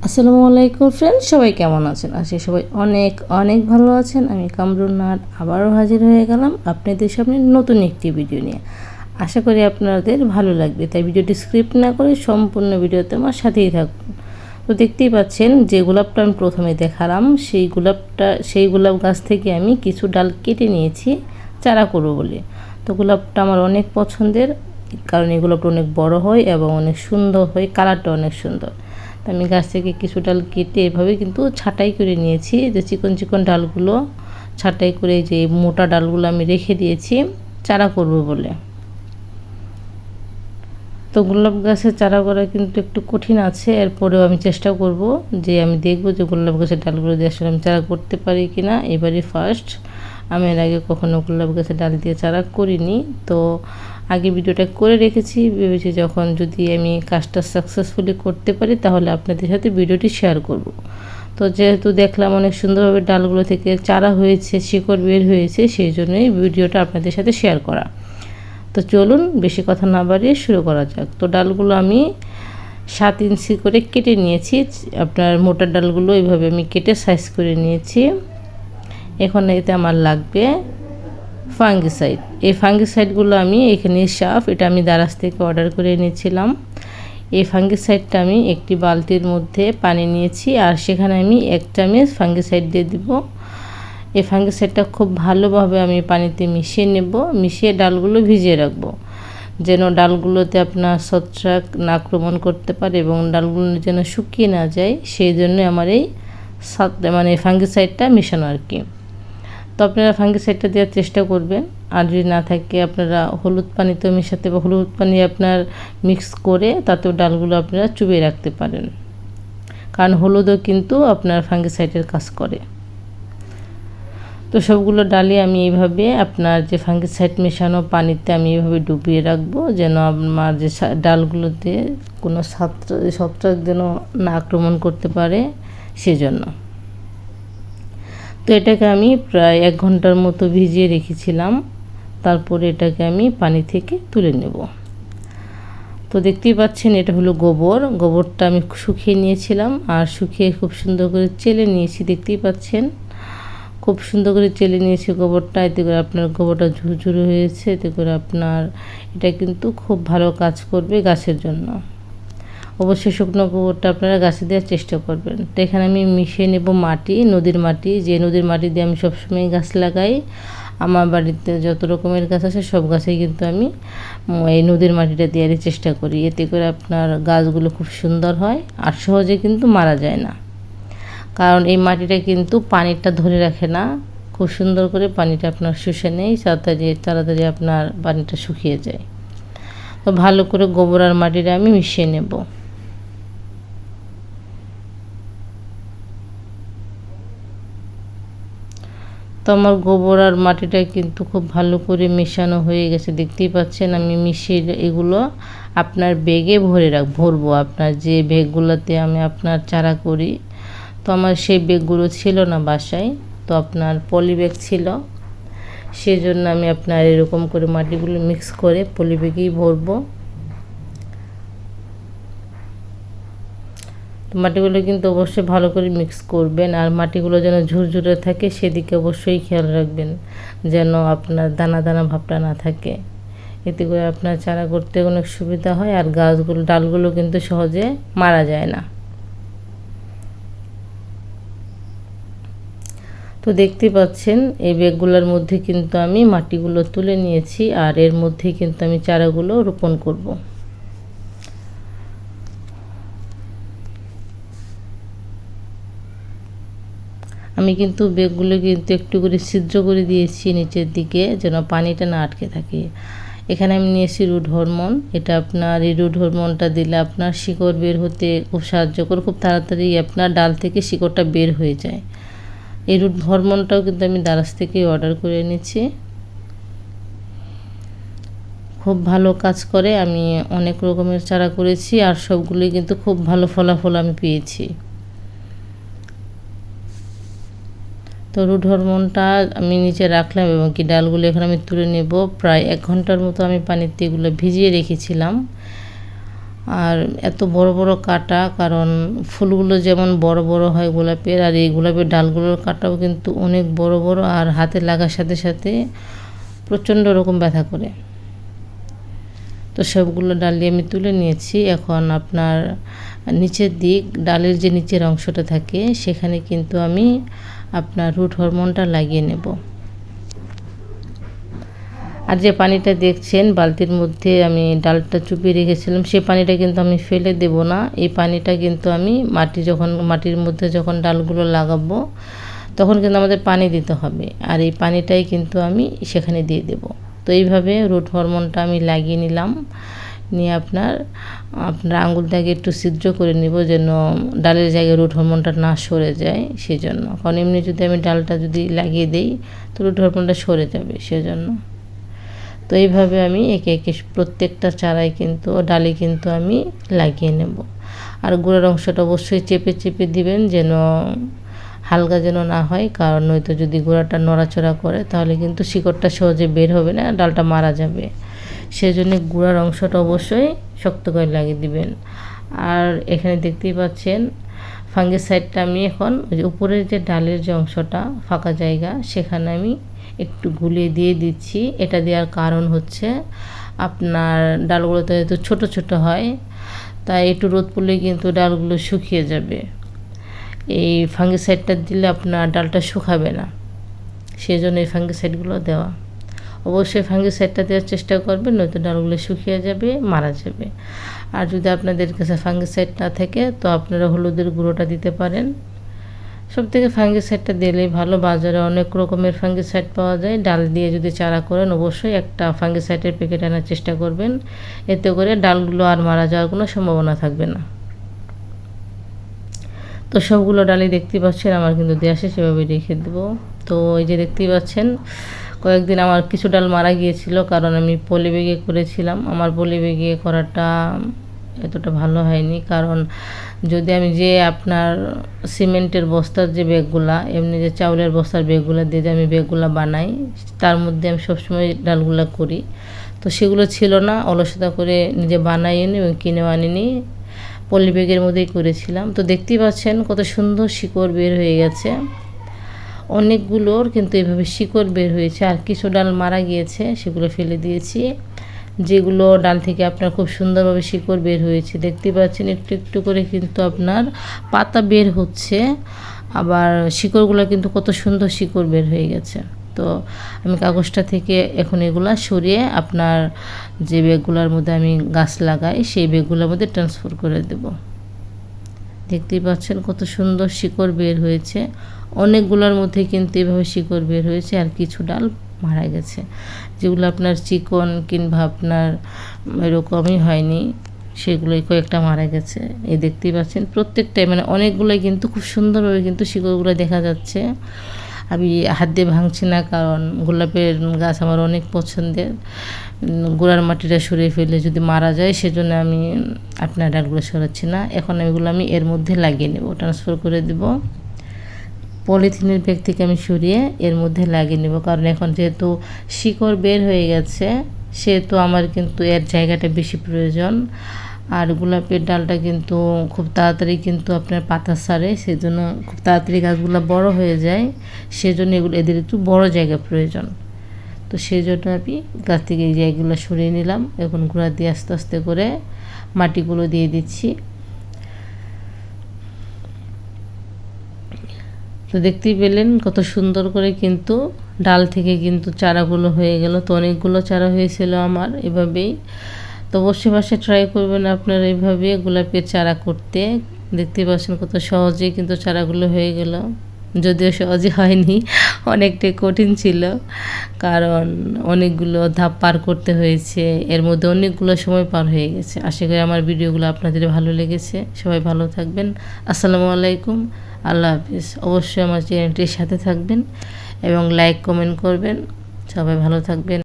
আসসালামু আলাইকুম ফ্রেন্ড, সবাই কেমন আছেন? আজকে সবাই অনেক অনেক ভালো আছেন। আমি কামরুন নাহার আবারও হাজির হয়ে গেলাম আপনাদের সামনে নতুন একটি ভিডিও নিয়ে। আশা করি আপনাদের ভালো লাগবে, তাই ভিডিওটি স্ক্রিপ্ট না করে সম্পূর্ণ ভিডিওতে আমার সাথেই থাকুন। তো দেখতেই পাচ্ছেন যে গোলাপটা আমি প্রথমে দেখালাম, সেই গোলাপ গাছ থেকে আমি কিছু ডাল কেটে নিয়েছি চারা করবো বলে। তো গোলাপটা আমার অনেক পছন্দের, কারণ এই গোলাপটা অনেক বড় হয় এবং অনেক সুন্দর হয়, কালারটা অনেক সুন্দর। আমি গাছ থেকে কিছু ডাল কেটে এভাবে কিন্তু ছাঁটাই করে নিয়েছি, যে চিকন চিকন ডালগুলো ছাঁটাই করে যে মোটা ডালগুলো আমি রেখে দিয়েছি চারা করব বলে। তো গোলাপ গাছের চারা করা কিন্তু একটু কঠিন আছে, এরপরেও আমি চেষ্টা করব যে আমি দেখব যে গোলাপ গাছের ডালগুলো দিয়ে আসলে আমি চারা করতে পারি কি না। এবারই ফার্স্ট, আমি এর আগে কখনো গোলাপ গাছের ডাল দিয়ে চারা করিনি। তো আগে ভিডিওটা করে রেখেছি, ভেবেছি যখন যদি আমি কাজটা সাকসেসফুলি করতে পারি তাহলে আপনাদের সাথে ভিডিওটি শেয়ার করব। তো যেহেতু দেখলাম অনেক সুন্দরভাবে ডালগুলো থেকে চারা হয়েছে, শিকড় বের হয়েছে, সেই জন্যই ভিডিওটা আপনাদের সাথে শেয়ার করা। তো চলুন বেশি কথা না বাড়িয়ে শুরু করা যাক। তো ডালগুলো আমি 7 ইঞ্চি করে কেটে নিয়েছি, আপনার মোটা ডালগুলো এইভাবে আমি কেটে সাইজ করে নিয়েছি। এখন এতে আমার লাগবে ফাঙ্গিসাইড। এই ফাঙ্গিসাইডগুলো আমি এখানে এটা আমি দারাজ থেকে অর্ডার করে এনেছিলাম। এই ফাঙ্গিসাইডটা আমি একটি বালতির মধ্যে পানি নিয়েছি, আর সেখানে আমি 1 চামচ ফাঙ্গিসাইড দিয়ে দিব। এই ফাঙ্গিসাইডটা খুব ভালোভাবে আমি পানিতে মিশিয়ে নেব, মিশিয়ে ডালগুলো ভিজিয়ে রাখবো, যেন ডালগুলোতে আপনার ছত্রাক না আক্রমণ করতে পারে এবং ডালগুলো যেন শুকিয়ে না যায়, সেই জন্য আমার এই ফাঙ্গিসাইডটা মেশানো আর কি। তো আপনারা ফাঙ্গিসাইডটা দেওয়ার চেষ্টা করবেন, আর যদি না থাকে আপনারা হলুদ পানিতেও মেশাতে বা হলুদ পানি আপনার মিক্স করে তাতেও ডালগুলো আপনারা চুবিয়ে রাখতে পারেন, কারণ হলুদও কিন্তু আপনার ফাঙ্গিসাইডের কাজ করে। তো সবগুলো ডালে আমি এইভাবে আপনার যে ফাঙ্গিসাইড মেশানো পানিতে আমি এইভাবে ডুবিয়ে রাখবো, যেন আমার যে ডালগুলোতে কোনো ছত্রাক যেন না আক্রমণ করতে পারে সেজন্য। তো এটাকে আমি প্রায় 1 ঘন্টার মতো ভিজিয়ে রেখেছিলাম, তারপরে এটাকে আমি পানি থেকে তুলে নেব। তো দেখতেই পাচ্ছেন এটা হলো গোবরটা আমি শুকিয়ে নিয়েছিলাম, আর শুকিয়ে খুব সুন্দর করে চেলে নিয়েছি। দেখতেই পাচ্ছেন খুব সুন্দর করে চেলে নিয়েছি গোবরটা, এতে করে আপনার গোবরটা ঝুরঝুরে হয়েছে, এতে করে আপনার এটা কিন্তু খুব ভালো কাজ করবে গাছের জন্য। অবশ্যই শুকনো গোবরটা আপনারা গাছে দেওয়ার চেষ্টা করবেন। তো এখানে আমি মিশিয়ে নেব মাটি, নদীর মাটি, যে নদীর মাটি দিয়ে আমি সবসময় গাছ লাগাই। আমার বাড়িতে যত রকমের গাছ আছে সব গাছেই কিন্তু আমি এই নদীর মাটিটা দেওয়ারই চেষ্টা করি, এতে করে আপনার গাছগুলো খুব সুন্দর হয় আর সহজে কিন্তু মারা যায় না, কারণ এই মাটিটা কিন্তু পানিটা ধরে রাখে না, খুব সুন্দর করে পানিটা আপনার শুষে নেয়, তাড়াতাড়ি আপনার পানিটা শুকিয়ে যায়। তো ভালো করে গোবর আর মাটিটা আমি মিশিয়ে নেব। তো আমার গোবর আর মাটিটা কিন্তু খুব ভালো করে মেশানো হয়ে গেছে, দেখতেই পাচ্ছেন। আমি মিশিয়ে এগুলো আপনার ব্যাগে ভরবো, আপনার যে ব্যাগগুলোতে আমি আপনার চারা করি। তো আমার সেই ব্যাগগুলো ছিল না বাসায়, তো আপনার পলি ব্যাগ ছিল, সেজন্য আমি আপনার এরকম করে মাটিগুলো মিক্স করে পলি ব্যাগেই ভরবো। তো মাটিগুলো কিন্তু অবশ্যই ভালো করে মিক্স করবেন, আর মাটিগুলো যেন ঝুরঝুরে থাকে সেদিকে অবশ্যই খেয়াল রাখবেন, যেন আপনার দানা দানা ভাবটা না থাকে, এতে করে আপনার চারা করতে অনেক সুবিধা হয়, আর ডালগুলো কিন্তু সহজে মারা যায় না। তো দেখতে পাচ্ছেন এই ব্যাগগুলোর মধ্যে কিন্তু আমি মাটিগুলো তুলে নিয়েছি, আর এর মধ্যে কিন্তু আমি চারাগুলো রোপণ করব। আমি কিন্তু ব্যাগগুলো কিন্তু একটু করে ছিদ্র করে দিয়েছি নিচের দিকে, যেন পানিটা না আটকে থাকে। এখানে আমি নিয়েছি রুট হরমোন, এটা আপনার এই রুট হরমোনটা দিলে আপনার শিকড় বের হতে খুব সাহায্য করে, খুব তাড়াতাড়ি আপনার ডাল থেকে শিকড়টা বের হয়ে যায়। এই রুট হরমোনটাও কিন্তু আমি দারাজ থেকে অর্ডার করে এনেছি, খুব ভালো কাজ করে। আমি অনেক রকমের চারা করেছি আর সবগুলোই কিন্তু খুব ভালো ফলাফল আমি পেয়েছি। তো রুট হরমোনটা আমি নিচে রাখলাম এবং কি ডালগুলো এখানে আমি তুলে নেব। প্রায় 1 ঘন্টার মতো আমি পানিতে এগুলো ভিজিয়ে রেখেছিলাম, আর এত বড় বড় কাটা, কারণ ফুলগুলো যেমন বড় বড় হয় গোলাপের, আর এই গোলাপের ডালগুলোর কাটাও কিন্তু অনেক বড় বড়, আর হাতে লাগার সাথে সাথে প্রচণ্ড রকম ব্যথা করে। তো সবগুলো ডালি আমি তুলে নিয়েছি। এখন আপনার নিচের দিক, ডালের যে নিচের অংশটা থাকে সেখানে কিন্তু আমি আপনার রুট হরমোনটা লাগিয়ে নেব। আর যে পানিটা দেখছেন বালতির মধ্যে আমি ডালটা চুপিয়ে রেখেছিলাম, সেই পানিটা কিন্তু আমি ফেলে দেব না। এই পানিটা কিন্তু আমি মাটির মধ্যে যখন ডালগুলো লাগাবো তখন কিন্তু আমাদের পানি দিতে হবে, আর এই পানিটাই কিন্তু আমি সেখানে দিয়ে দেব। তো এইভাবে রুট হরমোনটা আমি লাগিয়ে নিলাম। নিয়ে আপনার আঙুল থেকে একটু ছিদ্র করে নিব, যেন ডালের জায়গায় রুট হরমোনটা না সরে যায় সেজন্য। কারণ এমনি যদি আমি ডালটা যদি লাগিয়ে দিই তো রুট হরমোনটা সরে যাবে সেজন্য। তো এইভাবে আমি একে একে প্রত্যেকটা চারায় কিন্তু ডালে কিন্তু আমি লাগিয়ে নেব। আর গোড়ার অংশটা অবশ্যই চেপে চেপে দিবেন, যেন হালকা যেন না হয়, কারণ নয়তো যদি গোড়াটা নড়াচড়া করে তাহলে কিন্তু শিকড়টা সহজে বের হবে না, ডালটা মারা যাবে। সেজন্য গোড়ার অংশটা অবশ্যই শক্ত করে লাগিয়ে দিবেন। আর এখানে দেখতেই পাচ্ছেন ফাঙ্গিসাইডটা আমি এখন ওই যে উপরের যে ডালের যে অংশটা ফাঁকা জায়গা সেখানে আমি একটু গুলিয়ে দিয়ে দিচ্ছি। এটা দেওয়ার কারণ হচ্ছে আপনার ডালগুলো তো একটু ছোটো ছোটো হয়, তাই একটু রোদ পড়লে কিন্তু ডালগুলো শুকিয়ে যাবে। এই ফাঙ্গিসাইডটা দিলে আপনার ডালটা শুকাবে না, সেজন্য এই ফাঙ্গিসাইডগুলো দেওয়া। অবশ্যই ফাঙ্গিসাইডটা দেওয়ার চেষ্টা করবেন, নয়তো ডালগুলো শুকিয়ে যাবে, মারা যাবে। আর যদি আপনাদের কাছে ফাঙ্গিসাইড না থাকে তো আপনারা হলুদের গুঁড়োটা দিতে পারেন। সবথেকে ফাঙ্গিসাইডটা দিলেই ভালো। বাজারে অনেক রকমের ফাঙ্গিসাইড পাওয়া যায়। ডাল দিয়ে যদি চারা করেন অবশ্যই একটা ফাঙ্গিসাইডের প্যাকেট আনার চেষ্টা করবেন, এতে করে ডালগুলো আর মারা যাওয়ার কোনো সম্ভাবনা থাকবে না। তো সবগুলো ডালই দেখতে পাচ্ছেন আমার কিন্তু দেওয়া শেষ, সেভাবে রেখে দেবো। তো এই যে দেখতেই পাচ্ছেন কয়েকদিন আমার কিছু ডাল মারা গিয়েছিল, কারণ আমি পলি ব্যাগে করেছিলাম। আমার পলি ব্যাগে করাটা এতটা ভালো হয়নি, কারণ যদি আমি যে আপনার সিমেন্টের বস্তার যে ব্যাগগুলা, এমনি যে চাউলের বস্তার ব্যাগগুলো দিয়ে যে আমি ব্যাগগুলো বানাই, তার মধ্যে আমি সবসময় ডালগুলো করি। তো সেগুলো ছিল না, অলসতা করে নিজে বানাইনি এবং কিনেও আনিনি, পলি ব্যাগের মধ্যেই করেছিলাম। তো দেখতেই পাচ্ছেন কত সুন্দর শিকড় বের হয়ে গেছে। অনেকগুলোর কিন্তু এভাবে শিকড় বের হয়েছে, আর কিছু ডাল মারা গিয়েছে সেগুলো ফেলে দিয়েছি। যেগুলো ডাল থেকে আপনার খুব সুন্দরভাবে শিকড় বের হয়েছে দেখতে পাচ্ছেন, একটু একটু করে কিন্তু আপনার পাতা বের হচ্ছে, আবার শিকড়গুলো কিন্তু কত সুন্দর শিকড় বের হয়ে গেছে। তো আমি কাগজটা থেকে এখন এগুলা সরিয়ে আপনার যে ব্যাগগুলোর মধ্যে আমি গাছ লাগাই সেই ব্যাগগুলোর মধ্যে ট্রান্সফার করে দেব। দেখতেই পাচ্ছেন কত সুন্দর শিকড় বের হয়েছে। অনেকগুলোর মধ্যে কিন্তু এভাবে শিকড় বের হয়েছে, আর কিছু ডাল মারা গেছে, যেগুলো আপনার চিকন কিংবা আপনার এরকমই হয়নি, সেগুলোই কয়েকটা মারা গেছে। এই দেখতেই পাচ্ছেন প্রত্যেকটাই, মানে অনেকগুলোই কিন্তু খুব সুন্দরভাবে কিন্তু শিকড়গুলো দেখা যাচ্ছে। আমি হাত দিয়ে ভাঙছি না, কারণ গোলাপের গাছ আমার অনেক পছন্দের। গোড়ার মাটিটা সরিয়ে ফেললে যদি মারা যায়, সেজন্য আমি আপনার ডালগুলো সরাচ্ছি না। এখন এগুলো আমি এর মধ্যে লাগিয়ে নেব, ট্রান্সফার করে দেব। পলিথিনের ব্যাগ থেকে আমি সরিয়ে এর মধ্যে লাগিয়ে নেব, কারণ এখন যেহেতু শিকড় বের হয়ে গেছে সেহেতু আমার কিন্তু এর জায়গাটা বেশি প্রয়োজন। আর গোলাপের ডালটা কিন্তু খুব তাড়াতাড়ি কিন্তু আপনার পাতা ছাড়ে, সেজন্য খুব তাড়াতাড়ি গাছগুলো বড় হয়ে যায়, সেজন্য এদের একটু বড় জায়গা প্রয়োজন। তো সেই জন্য আমি গাছ থেকে এই জায়গাগুলো সরিয়ে নিলাম। এখন গোড়া দিয়ে আস্তে আস্তে করে মাটিগুলো দিয়ে দিচ্ছি। তো দেখতেই পেলেন কত সুন্দর করে কিন্তু ডাল থেকে কিন্তু চারাগুলো হয়ে গেল। তো অনেকগুলো চারা হয়েছিল আমার এভাবেই। তো অবশ্যই বাসায় ট্রাই করবেন আপনারা এইভাবে গোলাপের চারা করতে। দেখতে পাচ্ছেন কত সহজেই কিন্তু চারাগুলো হয়ে গেল, যদিও সহজে হয়নি, অনেকটাই কঠিন ছিল, কারণ অনেকগুলো ধাপ পার করতে হয়েছে, এর মধ্যে অনেকগুলো সময় পার হয়ে গেছে। আশা করি আমার ভিডিওগুলো আপনাদের ভালো লেগেছে। সবাই ভালো থাকবেন। আসসালামু আলাইকুম, আল্লাহ হাফিজ। অবশ্যই আমার চ্যানেলটির সাথে থাকবেন এবং লাইক কমেন্ট করবেন। সবাই ভালো থাকবেন।